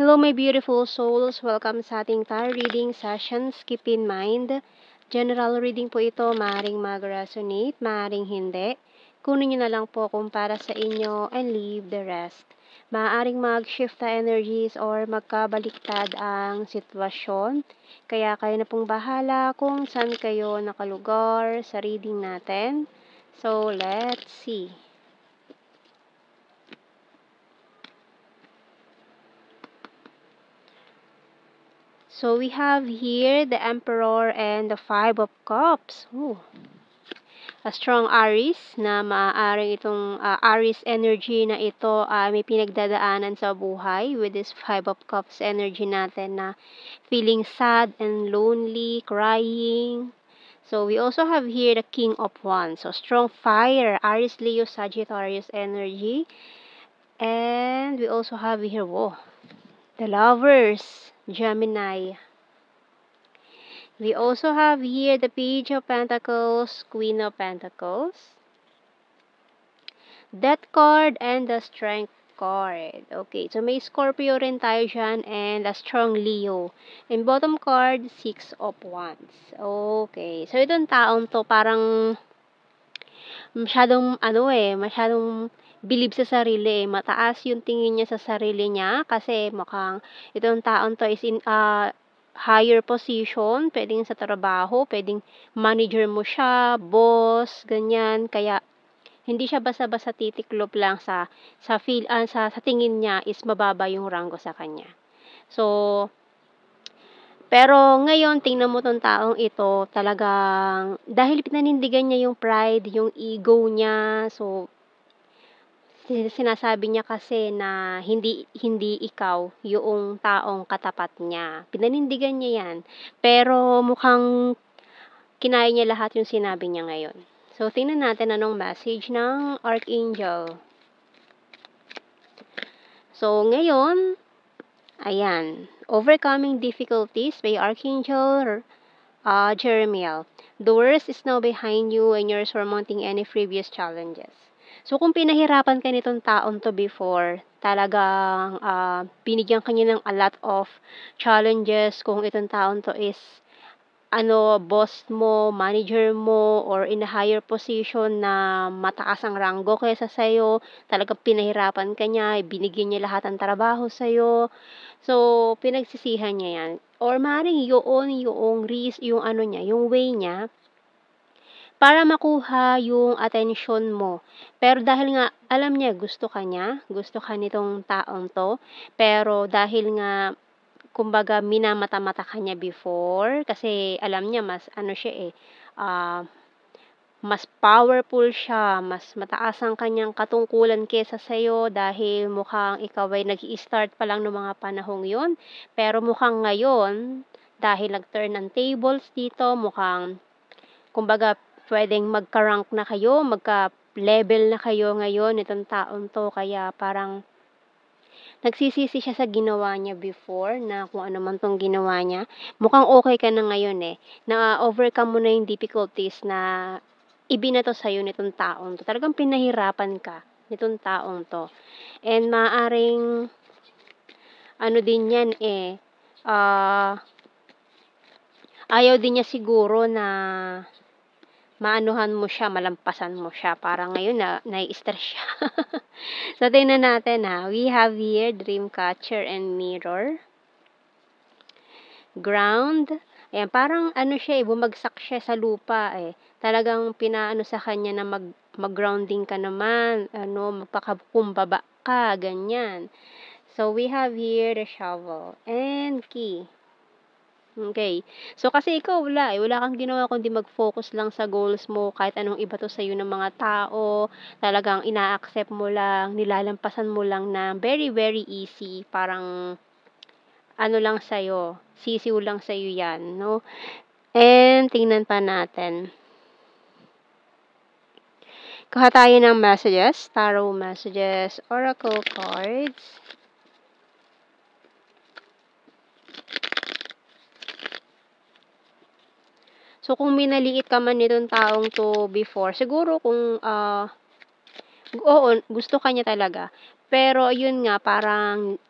Hello my beautiful souls! Welcome sa ating tarot reading sessions. Keep in mind, general reading po ito, maaaring mag-resonate, maaaring hindi. Kunin nyo na lang po kung para sa inyo and leave the rest. Maaaring mag-shift na energies or magkabaliktad ang sitwasyon. Kaya kayo na pong bahala kung saan kayo nakalugar sa reading natin. So, let's see. So, we have here the Emperor and the Five of Cups. Ooh. A strong Aries na maaaring itong Aries energy na ito may pinagdadaanan sa buhay with this Five of Cups energy natin na feeling sad and lonely, crying. So, we also have here the King of Wands. So, strong fire, Aries, Leo, Sagittarius energy. And we also have here, the Lovers, Gemini. We also have here the Page of Pentacles, Queen of Pentacles, Death card, and the Strength card. Okay, so may Scorpio rin tayo dyan and a strong Leo. In bottom card, Six of Wands. Okay, so itong taong to parang masyadong masyadong believe sa sarili. Mataas yung tingin niya sa sarili niya kasi mukhang itong taong to is in higher position, pwedeng sa trabaho, pwedeng manager mo siya, boss, ganyan. Kaya hindi siya basta-basta titiklop lang sa tingin niya is mababa yung ranggo sa kanya. So, pero ngayon tingnan mo tong taong ito, talagang dahil pinanindigan niya yung pride, yung ego niya. So, sinasabi niya kasi na hindi ikaw yung taong katapat niya. Pinanindigan niya yan. Pero mukhang kinaya niya lahat yung sinabi niya ngayon. So, tingnan natin anong message ng Archangel. So, ngayon, ayan. Overcoming difficulties by Archangel Jeremiel. The worst is now behind you and you're surmounting any previous challenges. So, kung pinahirapan ka nitong taon to before, talagang binigyan kanya ng a lot of challenges. Kung itong taon to is boss mo, manager mo, or in a higher position na mataas ang ranggo kaysa sa'yo, talagang pinahirapan ka niya, binigyan niya lahat ng trabaho sa'yo. So, pinagsisihan niya yan. Or maaaring yung yung way niya, para makuha yung attention mo. Pero dahil nga, alam niya, gusto ka nitong taong to, pero dahil nga, kumbaga minamata-mata ka niya before kasi alam niya mas mas powerful siya, mas mataas ang kanyang katungkulan kaysa sa'yo dahil mukhang ikaw ay nag-i-start pa lang ng mga panahong yon. Pero mukhang ngayon, dahil nag-turn ang tables dito, mukhang kumbaga pwedeng magka-rank na kayo, magka-level na kayo ngayon itong taon to, kaya parang nagsisisi siya sa ginawa niya before na kung ano man tong ginawa niya. Mukhang okay ka na ngayon na-overcome mo na yung difficulties na ibinato sa'yo nitong taong to. Talagang pinahirapan ka nitong taong to. And maaaring din yan ayaw din niya siguro na maanuhan mo siya, malampasan mo siya. Parang ngayon nai-stress siya. So, tingnan natin we have here Dreamcatcher and Mirror. Ground. Ayan, parang siya bumagsak siya sa lupa Talagang pinaano sa kanya na mag-grounding ka naman, magpakakumbaba ka, ganyan. So, we have here the shovel and key. Okay. So, kasi ikaw wala kang ginawa kundi mag-focus lang sa goals mo, kahit anong ibato sa'yo ng mga tao, talagang ina-accept mo lang, nilalampasan mo lang na very, very easy, parang lang sa'yo, sisiw lang sa'yo yan, no? And, tingnan pa natin. Kuha tayo ng messages, tarot messages, oracle cards. So, kung minaliit ka man nitong taong to before, siguro kung, oo, gusto ka niya talaga. Pero, yun nga, parang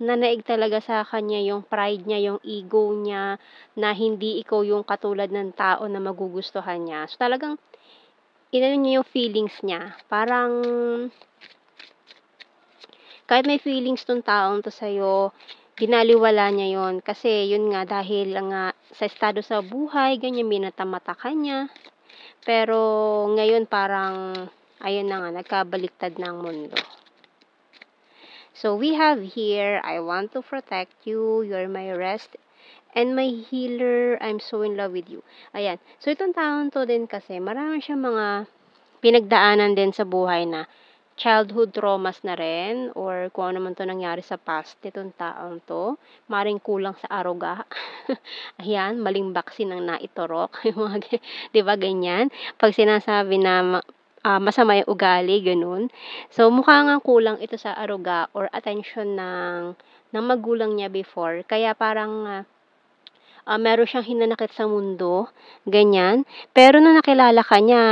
nanaig talaga sa kanya yung pride niya, yung ego niya, na hindi ikaw yung katulad ng tao na magugustuhan niya. So, talagang inano niya yung feelings niya. Parang kahit may feelings 'tong taong 'to sa'yo, binaliwala niya yon. Kasi yun nga, dahil nga sa estado sa buhay, ganyan, minata-mata ka niya. Pero ngayon parang ayun na nga, nagkabaliktad na ang mundo. So we have here, I want to protect you, you're my rest and my healer, I'm so in love with you. Ayan. So itong taong to din kasi, marami siyang mga pinagdaanan din sa buhay na childhood traumas na rin or kung ano man 'to nangyari sa past nitong taong 'to. Maaaring kulang sa aruga. Ayan, maling baksin ang naiturok, yung mga 'di ba ganyan? 'Pag sinasabi na masama yung ugali, gano'n. So, mukha ngang kulang ito sa aruga or attention ng magulang niya before. Kaya parang meron siyang hinanakit sa mundo, ganyan. Pero nung nakilala ka niya,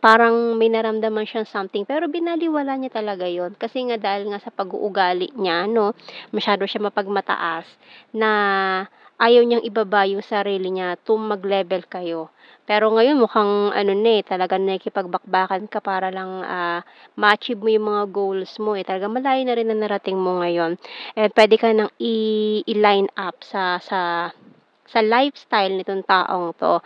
parang may naramdaman siyang something, pero binaliwala niya talaga yon. Kasi nga dahil nga sa pag-uugali niya, no, masyado siya mapagmataas, na ayaw niyang ibaba yung sarili niya to mag-level kayo. Pero ngayon mukhang ano na talagang nakikipagbakbakan ka para lang ma-achieve mo yung mga goals mo Talagang malayo na rin na narating mo ngayon. And pwede ka nang i-line up sa lifestyle nitong taong 'to.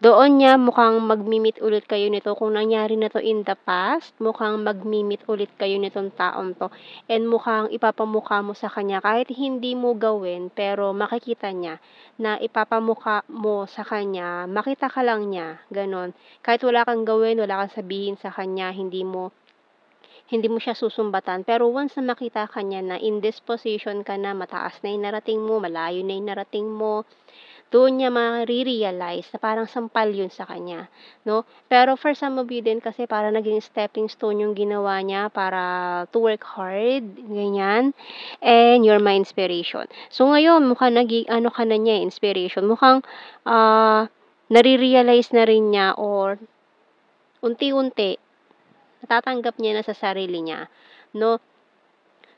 Doon niya mukhang magmi-meet ulit kayo nito kung nangyari na 'to in the past, mukhang magmi-meet ulit kayo nitong taong 'to and mukhang ipapamukha mo sa kanya kahit hindi mo gawin pero makikita niya na ipapamukha mo sa kanya, makita ka lang niya, gano'n. Kahit wala kang gawin, wala kang sabihin sa kanya, hindi mo siya susumbatan, pero once na makita ka niya na in this position ka na, mataas na yung narating mo, malayo na yung narating mo, doon niya mare-realize na parang sampal yun sa kanya, 'no? Pero for some of you din kasi parang naging stepping stone yung ginawa niya para to work hard, ganyan, and you're my inspiration. So ngayon mukhang naging ano ka na niya, inspiration, mukhang, nare-realize na rin niya or unti-unti natatanggap niya na sa sarili niya, 'no,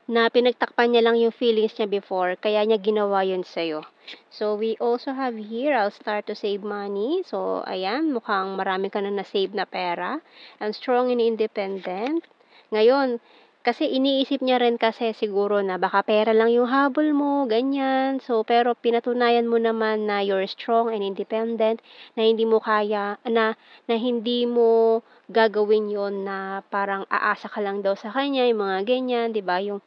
na pinagtakpan niya lang yung feelings niya before kaya niya ginawa yun sa'yo. So, we also have here, I'll start to save money. So, ayan, mukhang marami ka na na-save na pera. I'm strong and independent. Ngayon, kasi iniisip niya rin kasi siguro na baka pera lang yung habol mo, ganyan. So, pero pinatunayan mo naman na you're strong and independent, na hindi mo kaya, na hindi mo gagawin yon na parang aasa ka lang daw sa kanya, yung mga ganyan, 'di ba? Yung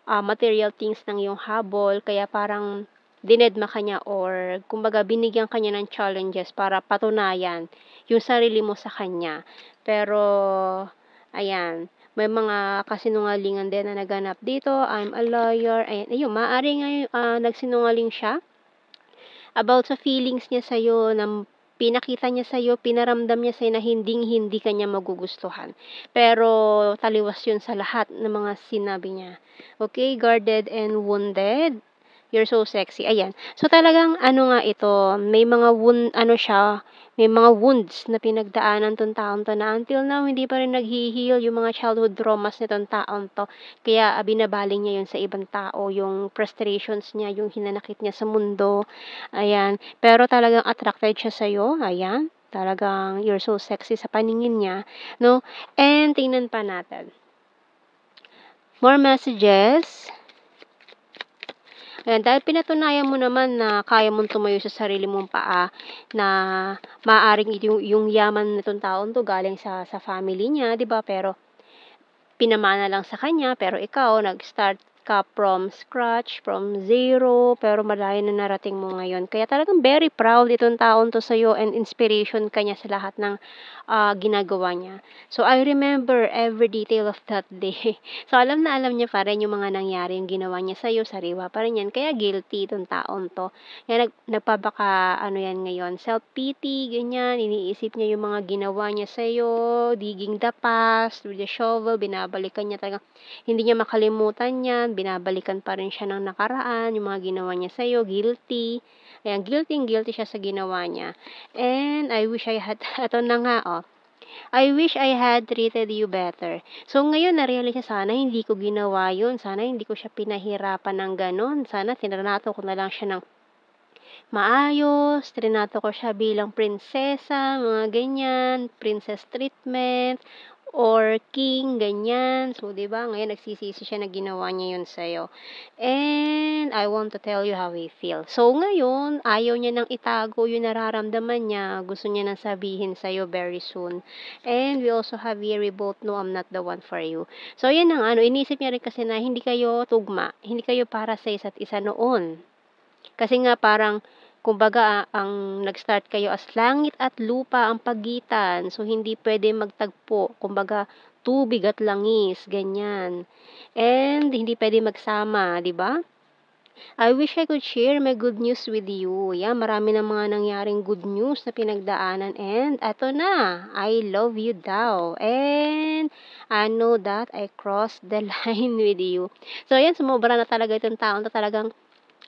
material things ng iyong habol kaya parang dinedma ka niya or kumbaga binigyan ka niya ng challenges para patunayan yung sarili mo sa kanya. Pero ayan, may mga kasinungalingan din na naganap dito. I'm a lawyer. Ayan, ayun, maaari nga nagsinungaling siya about sa feelings niya sa'yo na pinakita niya sa'yo, pinaramdam niya sa'yo na hinding-hindi ka niya magugustuhan. Pero taliwas yun sa lahat ng mga sinabi niya. Okay, guarded and wounded. You're so sexy. Ayan. So talagang ano nga ito, may mga ano siya, may mga wounds na pinagdaanan 'tong taong 'to na until now hindi pa rin naghi-heal yung mga childhood traumas nitong taong 'to. Kaya binabaling niya yun sa ibang tao, yung frustrations niya, yung hinanakit niya sa mundo, ayan. Pero talagang attracted siya sa'yo, ayan. Talagang you're so sexy sa paningin niya, 'no? And tingnan pa natin. More messages. Ayan, dahil pinatunayan mo naman na kaya mong tumayo sa sarili mong paa, na maaaring yung yaman nitong taon 'to galing sa family niya, 'di ba? Pero pinamana lang sa kanya, pero ikaw nag-start ka from scratch, from zero, pero malayo na narating mo ngayon. Kaya talagang very proud itong taon 'to sa'yo and inspiration ka niya sa lahat ng ginagawa niya. So, I remember every detail of that day. So, alam na alam niya pa rin yung mga nangyari, yung ginawa niya sa'yo, sariwa pa rin yan. Kaya guilty itong taon 'to. Kaya nagpapaka ano yan ngayon, self-pity, ganyan. Iniisip niya yung mga ginawa niya sa'yo, digging the past with the shovel, binabalikan niya talaga. Hindi niya makalimutan yan, binabalikan pa rin siya ng nakaraan, yung mga ginawa niya sa'yo, guilty. Ayan, guilty siya sa ginawa niya. And I wish I had, eto na nga, I wish I had treated you better. So, ngayon na-realize niya, sana hindi ko ginawa yun. Sana hindi ko siya pinahirapan ng gano'n. Sana tinrato ko na lang siya ng maayos, trinato ko siya bilang prinsesa, mga ganyan, princess treatment, or king, ganyan. So, 'di ba? Ngayon nagsisisi siya na ginawa niya 'yun sa'yo. And I want to tell you how he feels. So, ngayon, ayaw niya nang itago yung nararamdaman niya. Gusto niya nang sabihin sa'yo very soon. And we also have here, we both know I'm not the one for you. So, yan ang ano, inisip niya rin kasi na hindi kayo tugma, hindi kayo para sa isa't isa noon. Kasi nga parang kumbaga, ang nag-start kayo as langit at lupa ang pagitan. So, hindi pwede magtagpo. Kumbaga, tubig at langis, ganyan. And hindi pwede magsama, di ba? I wish I could share my good news with you. Yeah, marami na mga nangyaring good news na pinagdaanan. And eto na, I love you daw. And I know that I crossed the line with you. So, ayan, sumobra na talaga itong taon to talagang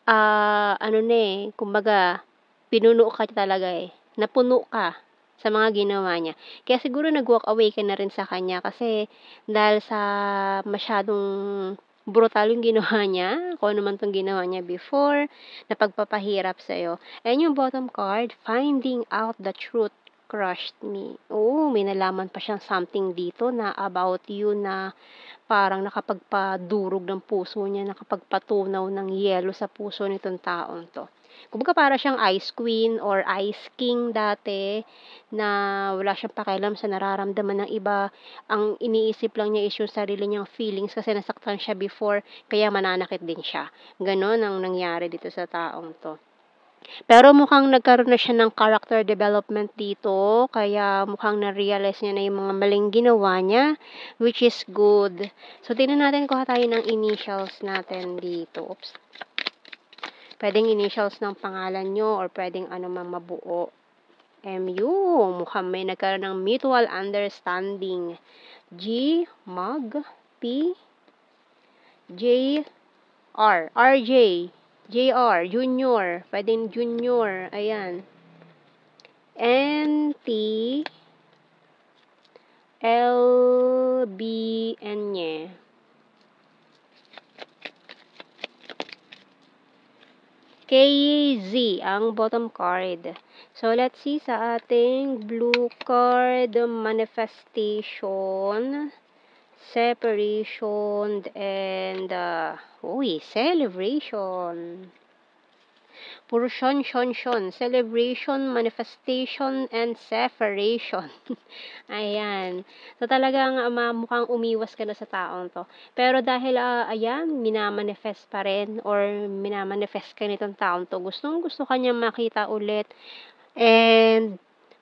ano na, kumbaga pinuno ka talaga, napuno ka sa mga ginawa niya. Kaya siguro nag-walk away ka na rin sa kanya kasi dahil sa masyadong brutal yung ginawa niya, kung ano man 'tong ginawa niya before, na pagpapahirap sa'yo. And yung bottom card, finding out the truth crushed me. Oo, may nalaman pa siyang something dito na about you na parang nakapagpadurog ng puso niya, nakapagpatunaw ng yelo sa puso nitong taong 'to. Kumbaga para siyang ice queen or ice king dati na wala siyang pakialam sa nararamdaman ng iba. Ang iniisip lang niya is yung sarili niyang feelings kasi nasaktan siya before kaya mananakit din siya. Gano'n ang nangyari dito sa taong 'to. Pero mukhang nagkaroon na siya ng character development dito, kaya mukhang na-realize niya na yung mga maling ginawa niya, which is good. So, tingnan natin kuha tayo ng initials natin dito. Oops. Pwedeng initials ng pangalan nyo or pwedeng ano man mabuo. MU, mukhang may nagkaroon ng mutual understanding. G, Mag, P, J, R, RJ, JR, Junior, pwedeng Junior, ayan. N, T, L, B, N, nye. K, Z, ang bottom card. So, let's see sa ating blue card, manifestation, separation, and, celebration. Puro shon, celebration, manifestation, and separation. Ayan. So, talagang mukhang umiwas ka na sa taong to. Pero dahil, ayan, minamanifest pa rin or minamanifest ka nitong taong to, gusto ka niya makita ulit. And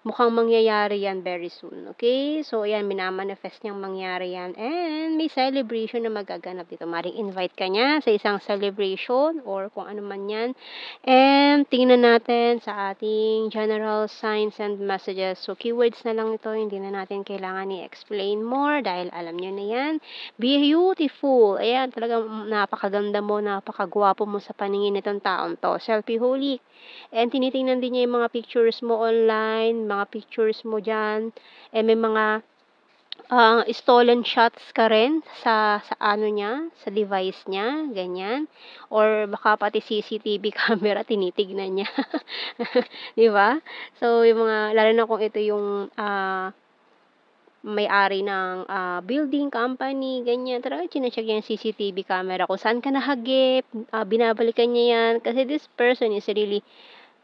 mukhang mangyayari yan very soon, okay? So, ayan, minamanifest niyang mangyari yan. And may celebration na magaganap dito. Maring invite ka niya sa isang celebration or kung ano man yan. And tingnan natin sa ating general signs and messages. So, keywords na lang ito. Hindi na natin kailangan i-explain more dahil alam niyo na yan. Be beautiful. Ayan, talagang napakaganda mo, napakagwapo mo sa paningin nitong taon to. Selfie-holic. And tinitingnan din niya yung mga pictures mo online, mga pictures mo dyan. And may mga stolen shots ka rin sa ano niya, sa device niya, ganyan. Or baka pati CCTV camera tinitignan niya. 'Di ba? So, yung mga, lalo na kung ito yung may-ari ng building company, ganyan. Talagang chine-check niya yung CCTV camera kung saan ka nahagip, binabalikan niya yan. Kasi this person is really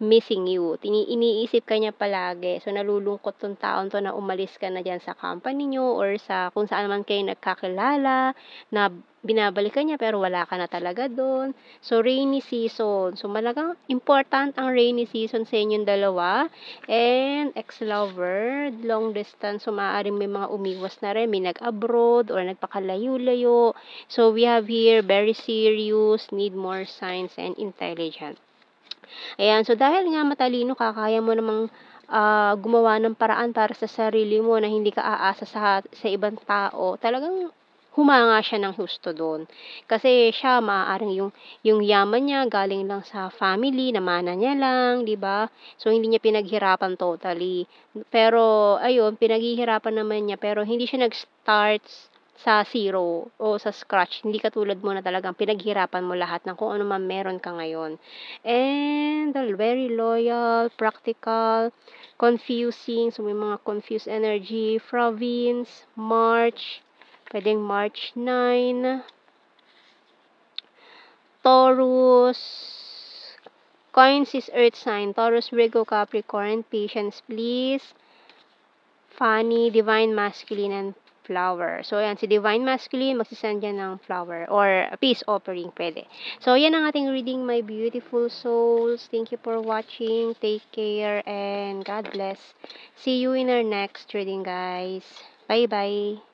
missing you. Iniisip ka niya palagi. So, nalulungkot tong taon to na umalis ka na dyan sa company nyo or sa kung saan man kayo nagkakilala na binabalikan niya pero wala ka na talaga doon. So, rainy season. So, malagang important ang rainy season sa inyong dalawa. And ex-lover, long distance. So, maaaring may mga umiwas na rin. May nag-abroad or nagpakalayo-layo. So, we have here very serious, need more signs and intelligent. Ayan, so dahil nga matalino ka, kaya mo namang gumawa ng paraan para sa sarili mo na hindi ka aasa sa ibang tao. Talagang humanga siya ng husto do'n. Kasi siya maaaring yung yaman niya galing lang sa family, namana niya lang, 'di ba? So, hindi niya pinaghirapan totally. Pero ayun, pinaghihirapan naman niya pero hindi siya nag-start sa zero o sa scratch. Hindi katulad mo na talagang pinaghirapan mo lahat ng kung ano man meron ka ngayon. And very loyal, practical, confusing, so may mga confused energy, province, March, pwedeng March 9, Taurus, coins is earth sign, Taurus, Virgo, Capricorn, patience please, funny, divine masculine, and flower. So, ayan, si divine masculine, magsisend yan ng flower or peace offering, pwede. So, yan ang ating reading, my beautiful souls. Thank you for watching. Take care and God bless. See you in our next reading, guys. Bye-bye.